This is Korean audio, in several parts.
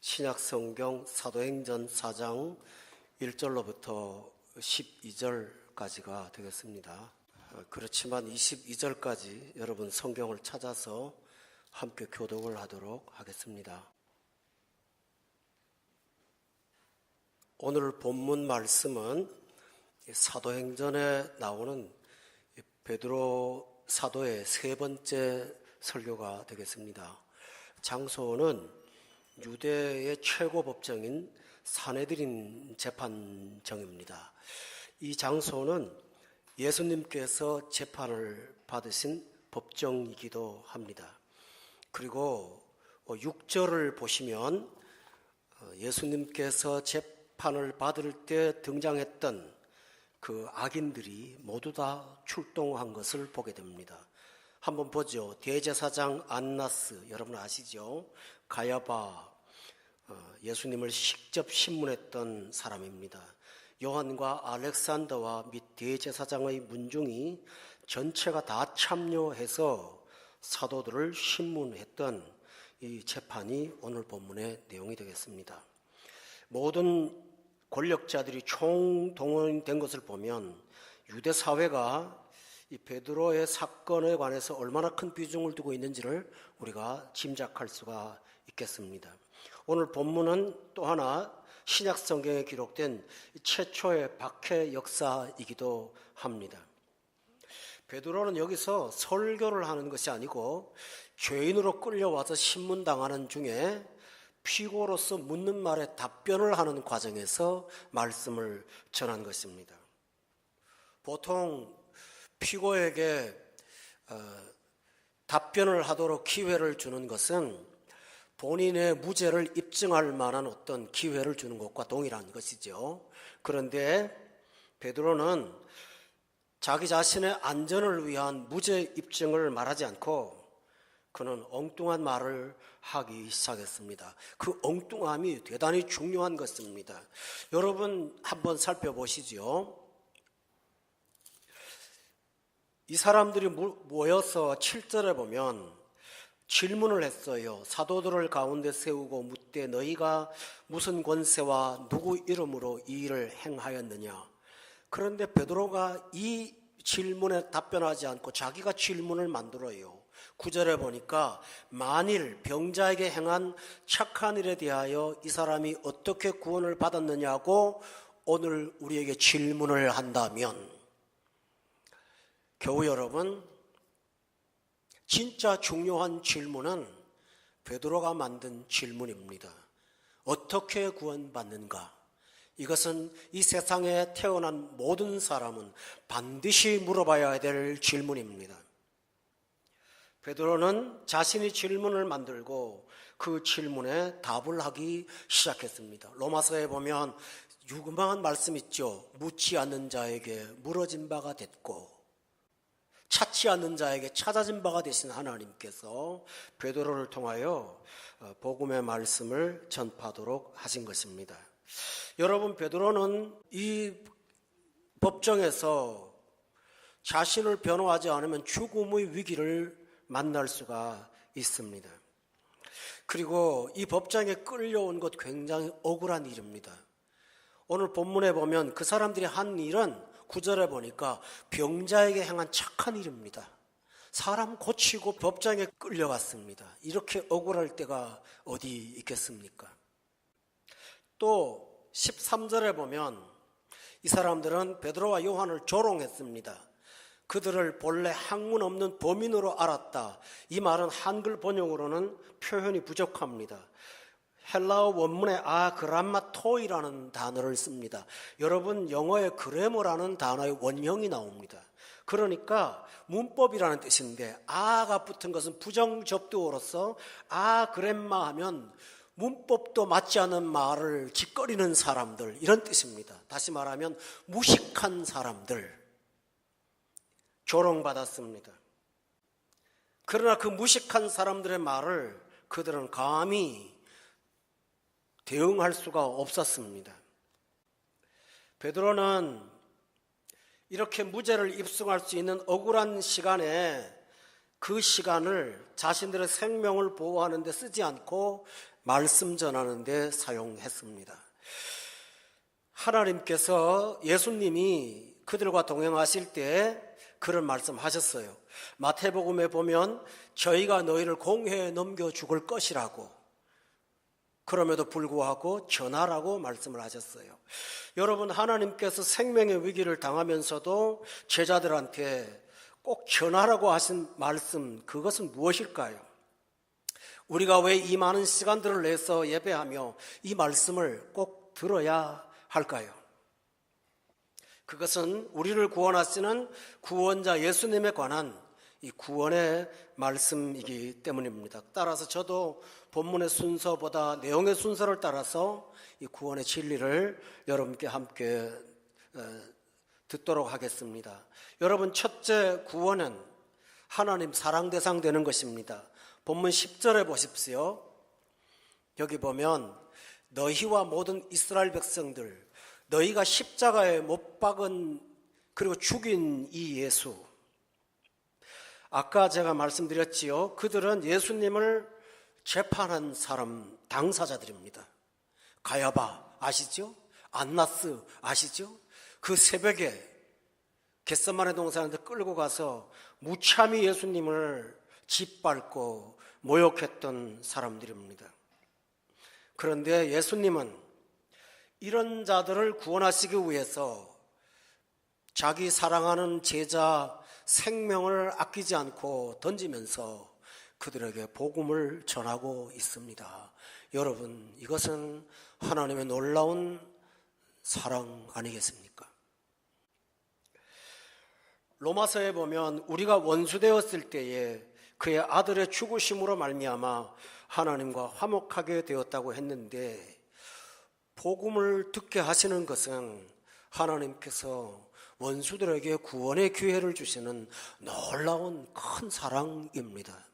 신약성경 사도행전 4장 1절로부터 12절까지가 되겠습니다. 그렇지만 22절까지 여러분 성경을 찾아서 함께 교독을 하도록 하겠습니다. 오늘 본문 말씀은 사도행전에 나오는 베드로 사도의 세 번째 설교가 되겠습니다. 장소는 유대의 최고 법정인 사네드린 재판정입니다. 이 장소는 예수님께서 재판을 받으신 법정이기도 합니다. 그리고 6절을 보시면 예수님께서 재판을 받을 때 등장했던 그 악인들이 모두 다 출동한 것을 보게 됩니다. 한번 보죠. 대제사장 안나스, 여러분 아시죠? 가야바, 예수님을 직접 신문했던 사람입니다. 요한과 알렉산더와 및 대제사장의 문중이 전체가 다 참여해서 사도들을 신문했던 이 재판이 오늘 본문의 내용이 되겠습니다. 모든 권력자들이 총동원된 것을 보면 유대 사회가 이 베드로의 사건에 관해서 얼마나 큰 비중을 두고 있는지를 우리가 짐작할 수가 있겠습니다. 오늘 본문은 또 하나 신약 성경에 기록된 최초의 박해 역사이기도 합니다. 베드로는 여기서 설교를 하는 것이 아니고 죄인으로 끌려와서 신문당하는 중에 피고로서 묻는 말에 답변을 하는 과정에서 말씀을 전한 것입니다. 보통 피고에게 답변을 하도록 기회를 주는 것은 본인의 무죄를 입증할 만한 어떤 기회를 주는 것과 동일한 것이죠. 그런데 베드로는 자기 자신의 안전을 위한 무죄 입증을 말하지 않고 그는 엉뚱한 말을 하기 시작했습니다. 그 엉뚱함이 대단히 중요한 것입니다. 여러분 한번 살펴보시죠. 이 사람들이 모여서 7절에 보면 질문을 했어요. 사도들을 가운데 세우고 묻되 너희가 무슨 권세와 누구 이름으로 이 일을 행하였느냐. 그런데 베드로가 이 질문에 답변하지 않고 자기가 질문을 만들어요. 9절에 보니까 만일 병자에게 행한 착한 일에 대하여 이 사람이 어떻게 구원을 받았느냐고 오늘 우리에게 질문을 한다면 교우 여러분, 진짜 중요한 질문은 베드로가 만든 질문입니다. 어떻게 구원받는가? 이것은 이 세상에 태어난 모든 사람은 반드시 물어봐야 될 질문입니다. 베드로는 자신이 질문을 만들고 그 질문에 답을 하기 시작했습니다. 로마서에 보면 유명한 말씀 있죠. 묻지 않는 자에게 물어진 바가 됐고 찾지 않는 자에게 찾아진 바가 되신 하나님께서 베드로를 통하여 복음의 말씀을 전파하도록 하신 것입니다. 여러분, 베드로는 이 법정에서 자신을 변호하지 않으면 죽음의 위기를 만날 수가 있습니다. 그리고 이 법정에 끌려온 것 굉장히 억울한 일입니다. 오늘 본문에 보면 그 사람들이 한 일은 9절에 보니까 병자에게 행한 착한 일입니다. 사람 고치고 법정에 끌려갔습니다. 이렇게 억울할 때가 어디 있겠습니까? 또 13절에 보면 이 사람들은 베드로와 요한을 조롱했습니다. 그들을 본래 학문 없는 범인으로 알았다. 이 말은 한글 번역으로는 표현이 부족합니다. 헬라어 원문에 그람마토이라는 단어를 씁니다. 여러분 영어에 그래머라는 단어의 원형이 나옵니다. 그러니까 문법이라는 뜻인데 가 붙은 것은 부정접두어로서 그램마 하면 문법도 맞지 않는 말을 짓거리는 사람들, 이런 뜻입니다. 다시 말하면 무식한 사람들, 조롱받았습니다. 그러나 그 무식한 사람들의 말을 그들은 감히 대응할 수가 없었습니다. 베드로는 이렇게 무죄를 입증할 수 있는 억울한 시간에 그 시간을 자신들의 생명을 보호하는 데 쓰지 않고 말씀 전하는 데 사용했습니다. 하나님께서 예수님이 그들과 동행하실 때 그런 말씀하셨어요. 마태복음에 보면 저희가 너희를 공회에 넘겨 죽을 것이라고, 그럼에도 불구하고 전하라고 말씀을 하셨어요. 여러분, 하나님께서 생명의 위기를 당하면서도 제자들한테 꼭 전하라고 하신 말씀, 그것은 무엇일까요? 우리가 왜 이 많은 시간들을 내서 예배하며 이 말씀을 꼭 들어야 할까요? 그것은 우리를 구원하시는 구원자 예수님에 관한 이 구원의 말씀이기 때문입니다. 따라서 저도 본문의 순서보다 내용의 순서를 따라서 이 구원의 진리를 여러분께 함께 듣도록 하겠습니다. 여러분, 첫째 구원은 하나님 사랑 대상 되는 것입니다. 본문 10절에 보십시오. 여기 보면 너희와 모든 이스라엘 백성들, 너희가 십자가에 못 박은 그리고 죽인 이 예수, 아까 제가 말씀드렸지요. 그들은 예수님을 재판한 사람, 당사자들입니다. 가야바 아시죠? 안나스 아시죠? 그 새벽에 겟세마네 동산한테 끌고 가서 무참히 예수님을 짓밟고 모욕했던 사람들입니다. 그런데 예수님은 이런 자들을 구원하시기 위해서 자기 사랑하는 제자 생명을 아끼지 않고 던지면서 그들에게 복음을 전하고 있습니다. 여러분, 이것은 하나님의 놀라운 사랑 아니겠습니까? 로마서에 보면 우리가 원수되었을 때에 그의 아들의 죽으심으로 말미암아 하나님과 화목하게 되었다고 했는데, 복음을 듣게 하시는 것은 하나님께서 원수들에게 구원의 기회를 주시는 놀라운 큰 사랑입니다.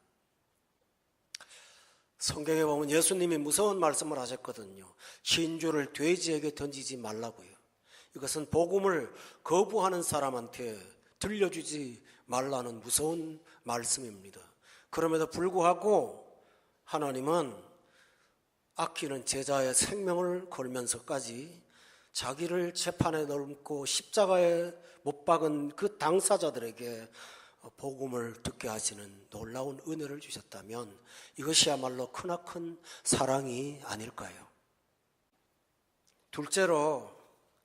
성경에 보면 예수님이 무서운 말씀을 하셨거든요. 진주를 돼지에게 던지지 말라고요. 이것은 복음을 거부하는 사람한테 들려주지 말라는 무서운 말씀입니다. 그럼에도 불구하고 하나님은 아끼는 제자의 생명을 걸면서까지 자기를 재판에 넘고 십자가에 못 박은 그 당사자들에게 복음을 듣게 하시는 놀라운 은혜를 주셨다면 이것이야말로 크나큰 사랑이 아닐까요? 둘째로,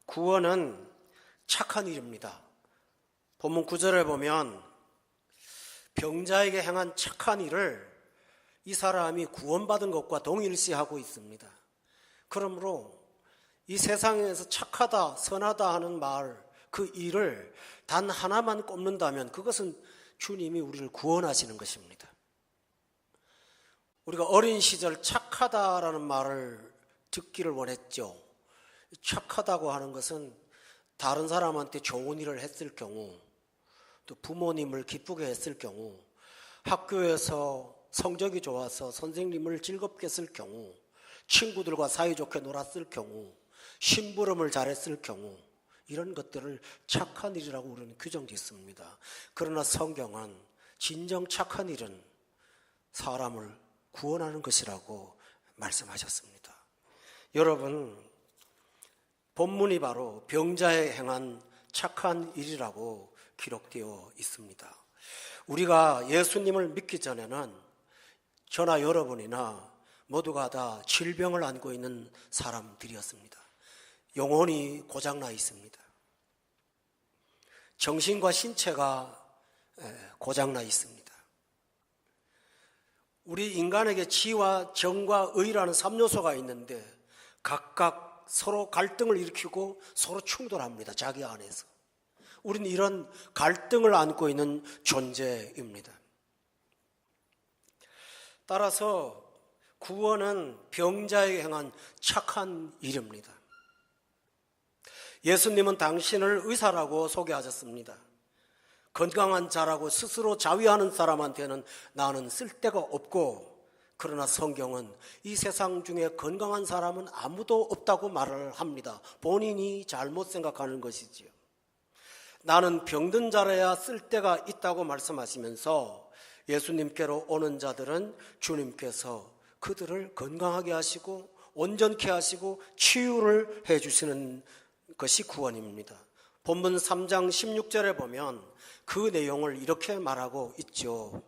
구원은 착한 일입니다. 본문 9절에 보면 병자에게 행한 착한 일을 이 사람이 구원받은 것과 동일시하고 있습니다. 그러므로 이 세상에서 착하다, 선하다 하는 말, 그 일을 단 하나만 꼽는다면 그것은 주님이 우리를 구원하시는 것입니다. 우리가 어린 시절 착하다라는 말을 듣기를 원했죠. 착하다고 하는 것은 다른 사람한테 좋은 일을 했을 경우, 또 부모님을 기쁘게 했을 경우, 학교에서 성적이 좋아서 선생님을 즐겁게 했을 경우, 친구들과 사이좋게 놀았을 경우, 심부름을 잘했을 경우, 이런 것들을 착한 일이라고 우리는 규정짓습니다. 그러나 성경은 진정 착한 일은 사람을 구원하는 것이라고 말씀하셨습니다. 여러분, 본문이 바로 병자에 행한 착한 일이라고 기록되어 있습니다. 우리가 예수님을 믿기 전에는 저나 여러분이나 모두가 다 질병을 안고 있는 사람들이었습니다. 영혼이 고장나 있습니다. 정신과 신체가 고장나 있습니다. 우리 인간에게 지와 정과 의라는 3요소가 있는데 각각 서로 갈등을 일으키고 서로 충돌합니다. 자기 안에서. 우리는 이런 갈등을 안고 있는 존재입니다. 따라서 구원은 병자에게 행한 착한 일입니다. 예수님은 당신을 의사라고 소개하셨습니다. 건강한 자라고 스스로 자위하는 사람한테는 나는 쓸데가 없고, 그러나 성경은 이 세상 중에 건강한 사람은 아무도 없다고 말을 합니다. 본인이 잘못 생각하는 것이지요. 나는 병든 자라야 쓸데가 있다고 말씀하시면서 예수님께로 오는 자들은 주님께서 그들을 건강하게 하시고 온전케 하시고 치유를 해주시는 것이 구원입니다. 본문 3장 16절에 보면 그 내용을 이렇게 말하고 있죠.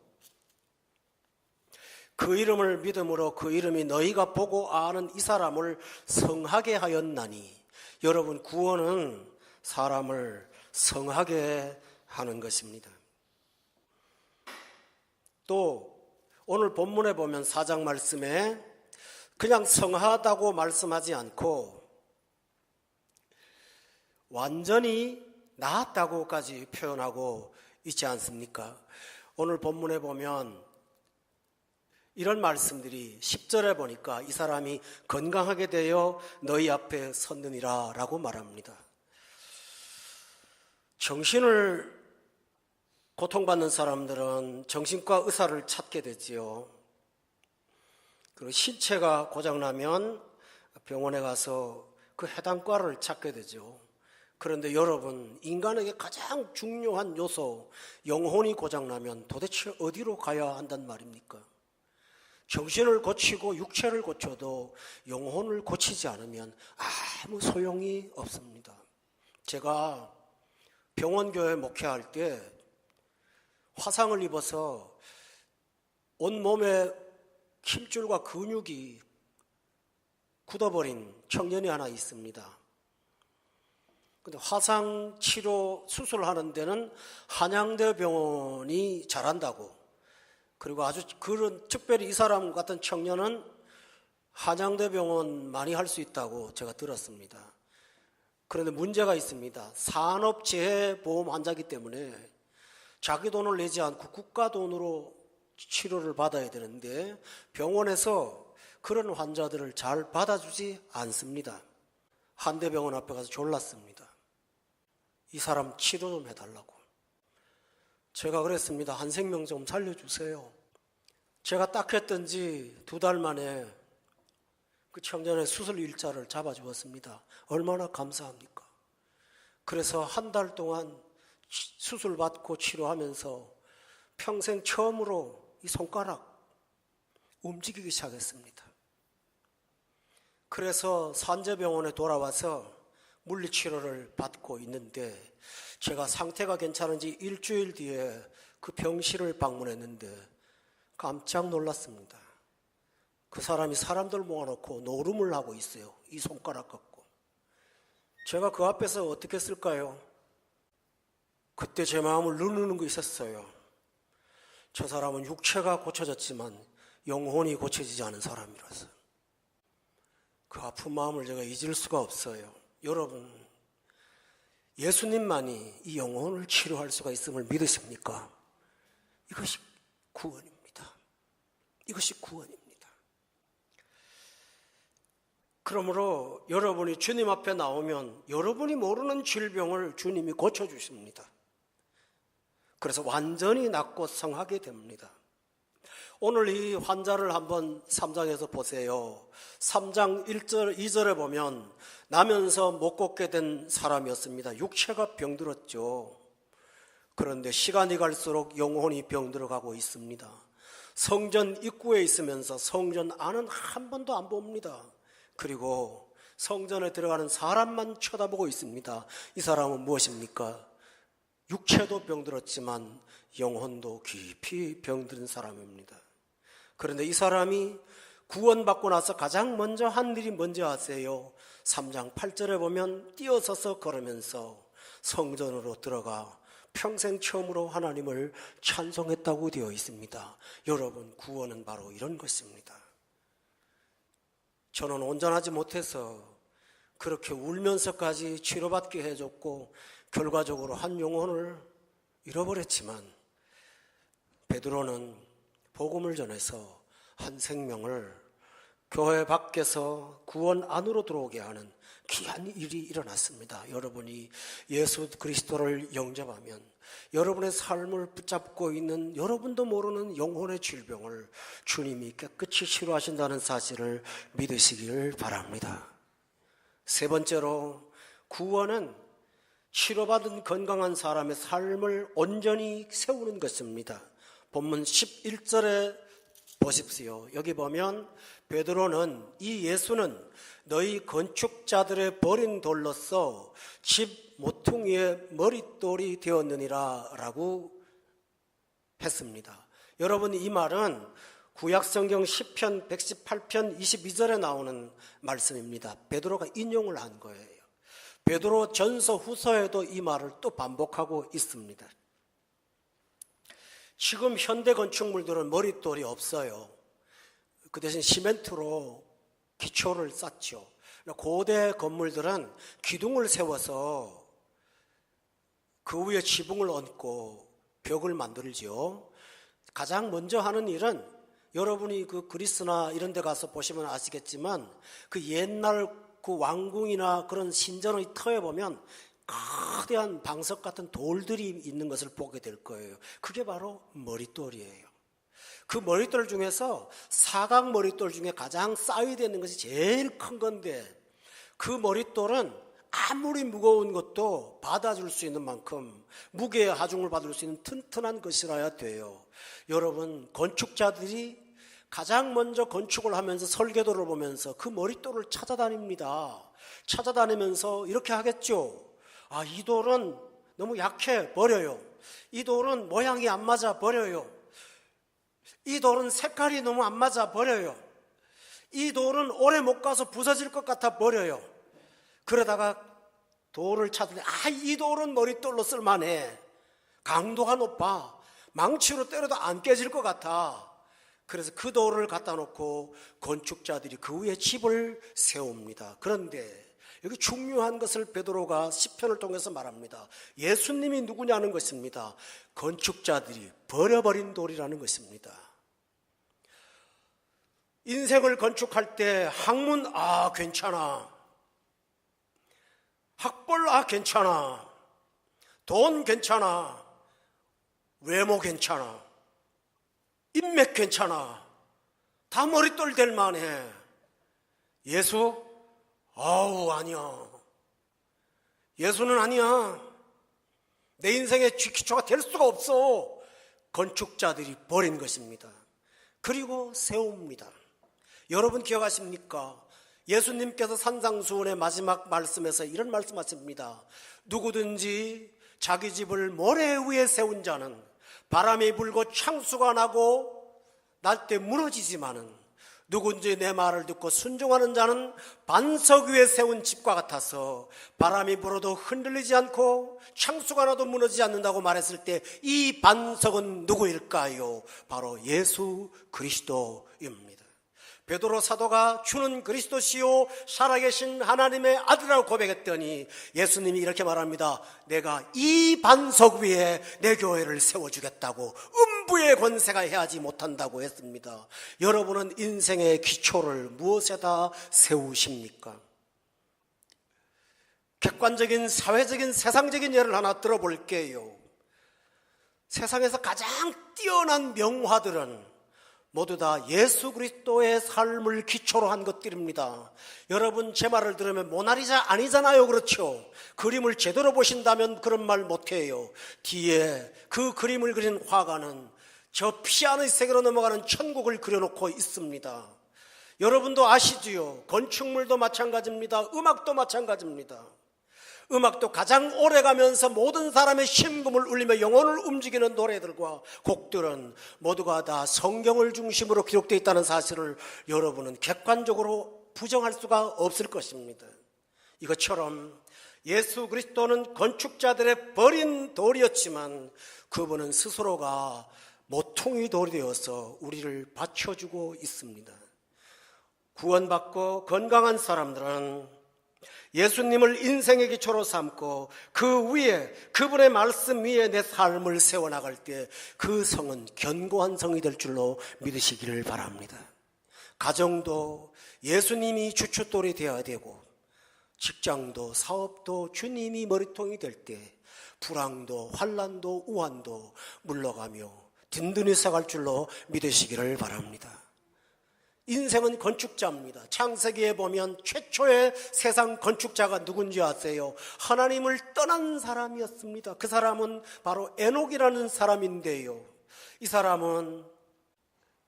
그 이름을 믿음으로 그 이름이 너희가 보고 아는 이 사람을 성하게 하였나니. 여러분, 구원은 사람을 성하게 하는 것입니다. 또 오늘 본문에 보면 4장 말씀에 그냥 성하다고 말씀하지 않고 완전히 나았다고까지 표현하고 있지 않습니까? 오늘 본문에 보면 이런 말씀들이 10절에 보니까 이 사람이 건강하게 되어 너희 앞에 섰느니라 라고 말합니다. 정신을 고통받는 사람들은 정신과 의사를 찾게 되지요. 그리고 신체가 고장나면 병원에 가서 그 해당 과를 찾게 되죠. 그런데 여러분, 인간에게 가장 중요한 요소, 영혼이 고장나면 도대체 어디로 가야 한단 말입니까? 정신을 고치고 육체를 고쳐도 영혼을 고치지 않으면 아무 소용이 없습니다. 제가 병원교회 목회할 때 화상을 입어서 온몸에 힘줄과 근육이 굳어버린 청년이 하나 있습니다. 근데 화상 치료 수술을 하는 데는 한양대 병원이 잘한다고, 그리고 아주 그런 특별히 이 사람 같은 청년은 한양대 병원 많이 할 수 있다고 제가 들었습니다. 그런데 문제가 있습니다. 산업재해보험 환자이기 때문에 자기 돈을 내지 않고 국가 돈으로 치료를 받아야 되는데 병원에서 그런 환자들을 잘 받아주지 않습니다. 한대병원 앞에 가서 졸랐습니다. 이 사람 치료 좀 해달라고. 제가 그랬습니다. 한 생명 좀 살려주세요. 제가 딱 했던지 2달 만에 그 청년의 수술 일자를 잡아주었습니다. 얼마나 감사합니까? 그래서 한 달 동안 수술 받고 치료하면서 평생 처음으로 이 손가락 움직이기 시작했습니다. 그래서 산재병원에 돌아와서 물리치료를 받고 있는데 제가 상태가 괜찮은지 일주일 뒤에 그 병실을 방문했는데 깜짝 놀랐습니다. 그 사람이 사람들 모아놓고 노름을 하고 있어요. 이 손가락 갖고. 제가 그 앞에서 어떻게 했을까요? 그때 제 마음을 누르는 거 있었어요. 저 사람은 육체가 고쳐졌지만 영혼이 고쳐지지 않은 사람이라서. 그 아픈 마음을 제가 잊을 수가 없어요. 여러분, 예수님만이 이 영혼을 치료할 수가 있음을 믿으십니까? 이것이 구원입니다. 이것이 구원입니다. 그러므로 여러분이 주님 앞에 나오면 여러분이 모르는 질병을 주님이 고쳐주십니다. 그래서 완전히 낫고 성하게 됩니다. 오늘 이 환자를 한번 3장에서 보세요. 3장 1절, 2절에 보면 나면서 못 걷게 된 사람이었습니다. 육체가 병들었죠. 그런데 시간이 갈수록 영혼이 병들어가고 있습니다. 성전 입구에 있으면서 성전 안은 한 번도 안 봅니다. 그리고 성전에 들어가는 사람만 쳐다보고 있습니다. 이 사람은 무엇입니까? 육체도 병들었지만 영혼도 깊이 병든 사람입니다. 그런데 이 사람이 구원받고 나서 가장 먼저 한 일이 뭔지 아세요? 3장 8절에 보면 뛰어서서 걸으면서 성전으로 들어가 평생 처음으로 하나님을 찬송했다고 되어 있습니다. 여러분, 구원은 바로 이런 것입니다. 저는 온전하지 못해서 그렇게 울면서까지 치료받게 해줬고 결과적으로 한 영혼을 잃어버렸지만 베드로는 복음을 전해서 한 생명을 교회 밖에서 구원 안으로 들어오게 하는 귀한 일이 일어났습니다. 여러분이 예수 그리스도를 영접하면 여러분의 삶을 붙잡고 있는 여러분도 모르는 영혼의 질병을 주님이 깨끗이 치료하신다는 사실을 믿으시길 바랍니다. 세 번째로, 구원은 치료받은 건강한 사람의 삶을 온전히 세우는 것입니다. 본문 11절에 보십시오. 여기 보면 베드로는 이 예수는 너희 건축자들의 버린 돌로서 집 모퉁이의 머릿돌이 되었느니라 라고 했습니다. 여러분, 이 말은 구약성경 시편 118편 22절에 나오는 말씀입니다. 베드로가 인용을 한 거예요. 베드로 전서 후서에도 이 말을 또 반복하고 있습니다. 지금 현대 건축물들은 머릿돌이 없어요. 그 대신 시멘트로 기초를 쌓죠. 고대 건물들은 기둥을 세워서 그 위에 지붕을 얹고 벽을 만들죠. 가장 먼저 하는 일은 여러분이 그 그리스나 이런 데 가서 보시면 아시겠지만 그 옛날 그 왕궁이나 그런 신전의 터에 보면 거대한 방석 같은 돌들이 있는 것을 보게 될 거예요. 그게 바로 머릿돌이에요. 그 머릿돌 중에서 사각 머릿돌 중에 가장 쌓여야 되는 것이 제일 큰 건데, 그 머릿돌은 아무리 무거운 것도 받아줄 수 있는 만큼 무게의 하중을 받을 수 있는 튼튼한 것이라야 돼요. 여러분, 건축자들이 가장 먼저 건축을 하면서 설계도를 보면서 그 머릿돌을 찾아다닙니다. 찾아다니면서 이렇게 하겠죠. 아, 이 돌은 너무 약해, 버려요. 이 돌은 모양이 안 맞아, 버려요. 이 돌은 색깔이 너무 안 맞아, 버려요. 이 돌은 오래 못 가서 부서질 것 같아, 버려요. 그러다가 돌을 찾으니, 이 돌은 머릿돌로 쓸만해. 강도가 높아. 망치로 때려도 안 깨질 것 같아. 그래서 그 돌을 갖다 놓고 건축자들이 그 위에 집을 세웁니다. 그런데 여기 중요한 것을 베드로가 시편을 통해서 말합니다. 예수님이 누구냐는 것입니다. 건축자들이 버려버린 돌이라는 것입니다. 인생을 건축할 때 학문, 괜찮아. 학벌, 괜찮아. 돈 괜찮아. 외모 괜찮아. 인맥 괜찮아. 다 머릿돌 될 만해. 예수? 아니야. 예수는 아니야. 내 인생의 기초가 될 수가 없어. 건축자들이 버린 것입니다. 그리고 세웁니다. 여러분 기억하십니까? 예수님께서 산상수훈의 마지막 말씀에서 이런 말씀하십니다. 누구든지 자기 집을 모래 위에 세운 자는 바람이 불고 창수가 나고 날 때 무너지지만은 누군지 내 말을 듣고 순종하는 자는 반석 위에 세운 집과 같아서 바람이 불어도 흔들리지 않고 창수가 나도 무너지지 않는다고 말했을 때 이 반석은 누구일까요? 바로 예수 그리스도입니다. 베드로 사도가 주는 그리스도시요 살아계신 하나님의 아들이라고 고백했더니 예수님이 이렇게 말합니다. 내가 이 반석 위에 내 교회를 세워주겠다고. 음부의 권세가 해하지 못한다고 했습니다. 여러분은 인생의 기초를 무엇에다 세우십니까? 객관적인 사회적인 세상적인 예를 하나 들어볼게요. 세상에서 가장 뛰어난 명화들은 모두 다 예수 그리스도의 삶을 기초로 한 것들입니다. 여러분, 제 말을 들으면 모나리자 아니잖아요. 그렇죠? 그림을 제대로 보신다면 그런 말 못해요. 뒤에 그 그림을 그린 화가는 저 피아노의 세계로 넘어가는 천국을 그려놓고 있습니다. 여러분도 아시지요? 건축물도 마찬가지입니다. 음악도 마찬가지입니다. 음악도 가장 오래가면서 모든 사람의 심금을 울리며 영혼을 움직이는 노래들과 곡들은 모두가 다 성경을 중심으로 기록되어 있다는 사실을 여러분은 객관적으로 부정할 수가 없을 것입니다. 이것처럼 예수 그리스도는 건축자들의 버린 돌이었지만 그분은 스스로가 모퉁이 돌이 되어서 우리를 받쳐주고 있습니다. 구원받고 건강한 사람들은 예수님을 인생의 기초로 삼고 그 위에 그분의 말씀 위에 내 삶을 세워나갈 때 그 성은 견고한 성이 될 줄로 믿으시기를 바랍니다. 가정도 예수님이 주춧돌이 되어야 되고 직장도 사업도 주님이 머리통이 될 때 불황도 환난도 우환도 물러가며 든든히 서갈 줄로 믿으시기를 바랍니다. 인생은 건축자입니다. 창세기에 보면 최초의 세상 건축자가 누군지 아세요? 하나님을 떠난 사람이었습니다. 그 사람은 바로 에녹이라는 사람인데요. 이 사람은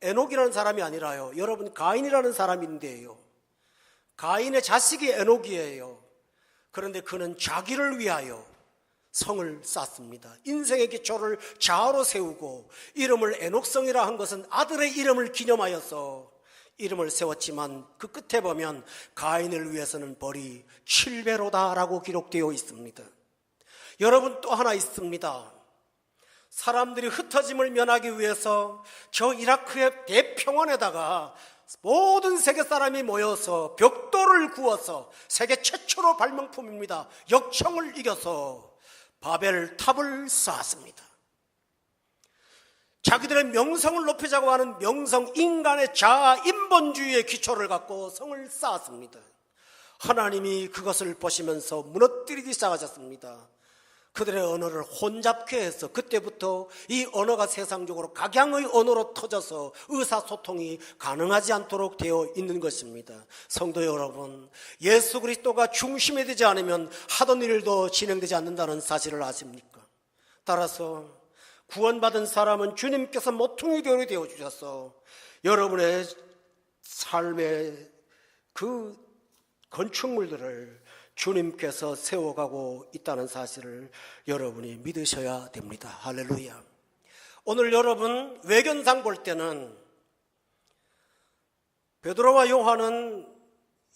에녹이라는 사람이 아니라요. 여러분, 가인이라는 사람인데요. 가인의 자식이 에녹이에요. 그런데 그는 자기를 위하여 성을 쌓습니다. 인생의 기초를 좌우로 세우고 이름을 에녹성이라 한 것은 아들의 이름을 기념하여서 이름을 세웠지만 그 끝에 보면 가인을 위해서는 벌이 7배로다라고 기록되어 있습니다. 여러분, 또 하나 있습니다. 사람들이 흩어짐을 면하기 위해서 저 이라크의 대평원에다가 모든 세계 사람이 모여서 벽돌을 구워서 세계 최초로 발명품입니다. 역청을 이겨서 바벨 탑을 쌓았습니다. 자기들의 명성을 높이자고 하는 명성, 인간의 자아, 인본주의의 기초를 갖고 성을 쌓았습니다. 하나님이 그것을 보시면서 무너뜨리기 시작하셨습니다. 그들의 언어를 혼잡케 해서 그때부터 이 언어가 세상적으로 각양의 언어로 터져서 의사소통이 가능하지 않도록 되어 있는 것입니다. 성도 여러분, 예수 그리스도가 중심이 되지 않으면 하던 일도 진행되지 않는다는 사실을 아십니까? 따라서 구원받은 사람은 주님께서 모퉁이 돌이 되어주셔서 여러분의 삶의 그 건축물들을 주님께서 세워가고 있다는 사실을 여러분이 믿으셔야 됩니다. 할렐루야. 오늘 여러분 외견상 볼 때는 베드로와 요한은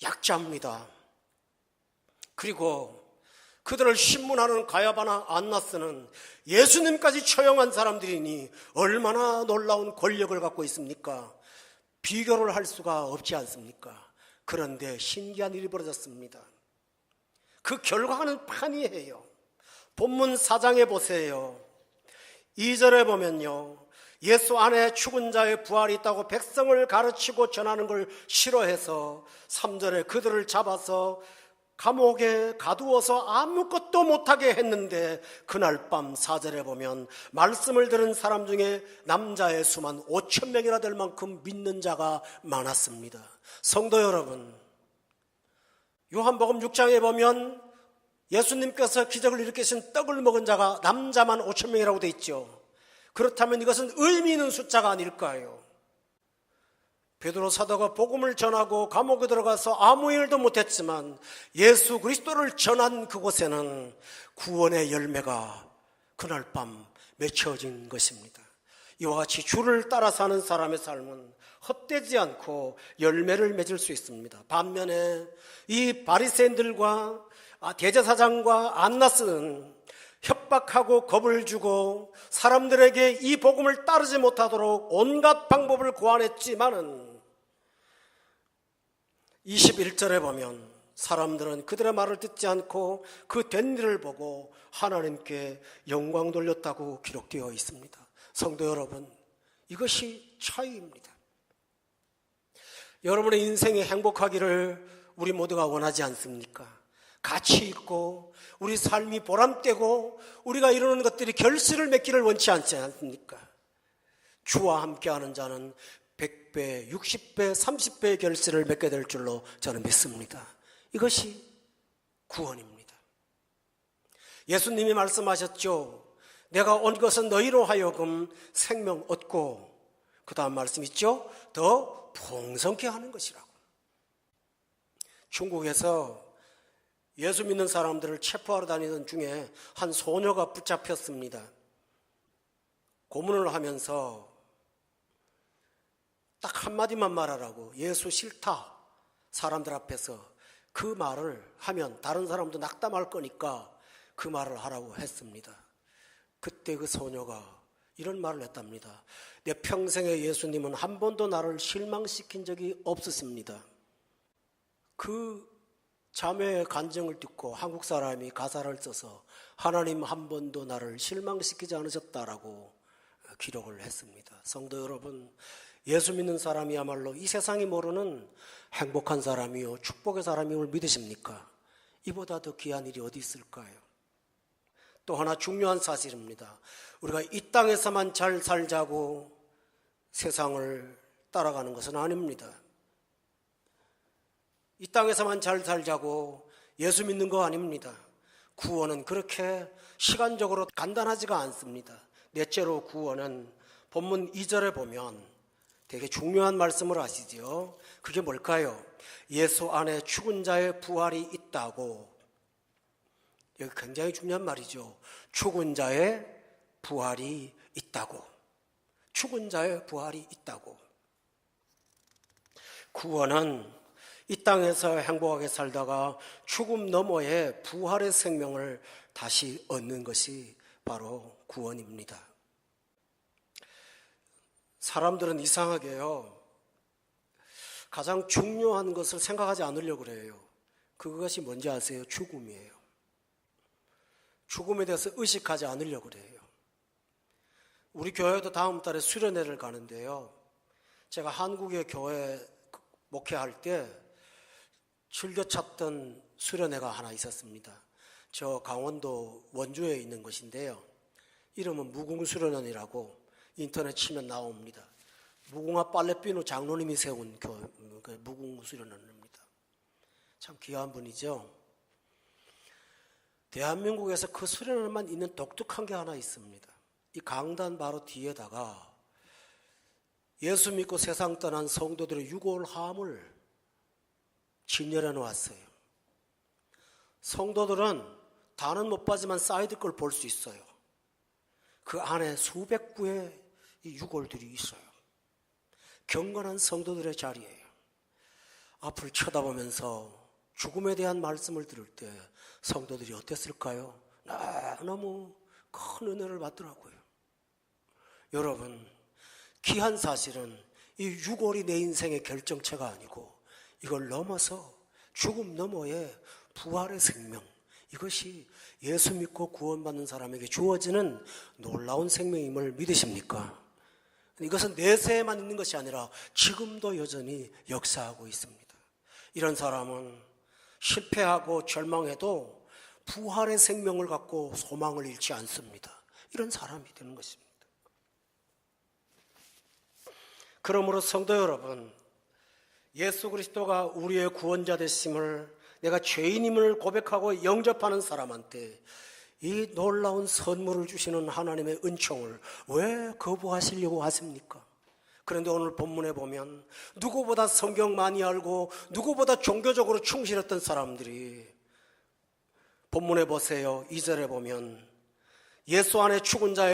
약자입니다. 그리고 그들을 신문하는 가야바나 안나스는 예수님까지 처형한 사람들이니 얼마나 놀라운 권력을 갖고 있습니까? 비교를 할 수가 없지 않습니까? 그런데 신기한 일이 벌어졌습니다. 그 결과는 판이해요. 본문 4장에 보세요. 2절에 보면요, 예수 안에 죽은 자의 부활이 있다고 백성을 가르치고 전하는 걸 싫어해서 3절에 그들을 잡아서 감옥에 가두어서 아무것도 못하게 했는데 그날 밤 4절에 보면 말씀을 들은 사람 중에 남자의 수만 5천 명이나 될 만큼 믿는 자가 많았습니다. 성도 여러분, 요한복음 6장에 보면 예수님께서 기적을 일으키신 떡을 먹은 자가 남자만 5천 명이라고 돼 있죠. 그렇다면 이것은 의미 있는 숫자가 아닐까요? 베드로 사도가 복음을 전하고 감옥에 들어가서 아무 일도 못했지만 예수 그리스도를 전한 그곳에는 구원의 열매가 그날 밤 맺혀진 것입니다. 이와 같이 주를 따라 사는 사람의 삶은 헛되지 않고 열매를 맺을 수 있습니다. 반면에 이 바리새인들과 대제사장과 안나스는 협박하고 겁을 주고 사람들에게 이 복음을 따르지 못하도록 온갖 방법을 고안했지만은 21절에 보면 사람들은 그들의 말을 듣지 않고 그 된 일을 보고 하나님께 영광 돌렸다고 기록되어 있습니다. 성도 여러분, 이것이 차이입니다. 여러분의 인생이 행복하기를 우리 모두가 원하지 않습니까? 가치 있고 우리 삶이 보람되고 우리가 이루는 것들이 결실을 맺기를 원치 않지 않습니까? 주와 함께하는 자는 100배, 60배, 30배의 결실을 맺게 될 줄로 저는 믿습니다. 이것이 구원입니다. 예수님이 말씀하셨죠. 내가 온 것은 너희로 하여금 생명 얻고, 그 다음 말씀 있죠? 더 풍성케 하는 것이라고. 중국에서 예수 믿는 사람들을 체포하러 다니던 중에 한 소녀가 붙잡혔습니다. 고문을 하면서 딱 한마디만 말하라고, 예수 싫다, 사람들 앞에서 그 말을 하면 다른 사람도 낙담할 거니까 그 말을 하라고 했습니다. 그때 그 소녀가 이런 말을 했답니다. 내 평생에 예수님은 한 번도 나를 실망시킨 적이 없었습니다. 그 자매의 간증을 듣고 한국 사람이 가사를 써서 하나님 한 번도 나를 실망시키지 않으셨다라고 기록을 했습니다. 성도 여러분, 예수 믿는 사람이야말로 이 세상이 모르는 행복한 사람이요 축복의 사람임을 믿으십니까? 이보다 더 귀한 일이 어디 있을까요? 또 하나 중요한 사실입니다. 우리가 이 땅에서만 잘 살자고 세상을 따라가는 것은 아닙니다. 이 땅에서만 잘 살자고 예수 믿는 거 아닙니다. 구원은 그렇게 시간적으로 간단하지가 않습니다. 넷째로 구원은 본문 2절에 보면 되게 중요한 말씀을 하시죠. 그게 뭘까요? 예수 안에 죽은 자의 부활이 있다고. 여기 굉장히 중요한 말이죠. 죽은 자의 부활이 있다고. 죽은 자의 부활이 있다고. 구원은 이 땅에서 행복하게 살다가 죽음 너머의 부활의 생명을 다시 얻는 것이 바로 구원입니다. 사람들은 이상하게요, 가장 중요한 것을 생각하지 않으려고 그래요. 그것이 뭔지 아세요? 죽음이에요. 죽음에 대해서 의식하지 않으려고 그래요. 우리 교회도 다음 달에 수련회를 가는데요, 제가 한국의 교회 목회할 때 즐겨 찾던 수련회가 하나 있었습니다. 저 강원도 원주에 있는 것인데요, 이름은 무궁수련원이라고 인터넷 치면 나옵니다. 무궁화 빨래비누 장로님이 세운 무궁수련원입니다. 참 귀한 분이죠. 대한민국에서 그 수련원만 있는 독특한 게 하나 있습니다. 이 강단 바로 뒤에다가 예수 믿고 세상 떠난 성도들의 유골함을 진열해 놓았어요. 성도들은 다는 못 봐지만 사이드 걸 볼 수 있어요. 그 안에 수백 구의 이 유골들이 있어요. 경건한 성도들의 자리예요. 앞을 쳐다보면서 죽음에 대한 말씀을 들을 때 성도들이 어땠을까요? 너무 큰 은혜를 받더라고요. 여러분, 귀한 사실은 이 유골이 내 인생의 결정체가 아니고 이걸 넘어서 죽음 너머의 부활의 생명, 이것이 예수 믿고 구원받는 사람에게 주어지는 놀라운 생명임을 믿으십니까? 이것은 내세에만 있는 것이 아니라 지금도 여전히 역사하고 있습니다. 이런 사람은 실패하고 절망해도 부활의 생명을 갖고 소망을 잃지 않습니다. 이런 사람이 되는 것입니다. 그러므로 성도 여러분, 예수 그리스도가 우리의 구원자 되심을, 내가 죄인임을 고백하고 영접하는 사람한테 이 놀라운 선물을 주시는 하나님의 은총을 왜 거부하시려고 하십니까? 그런데 오늘 본문에 보면 누구보다 성경 많이 알고 누구보다 종교적으로 충실했던 사람들이, 본문에 보세요. 2절에 보면 예수 안에 죽은 자의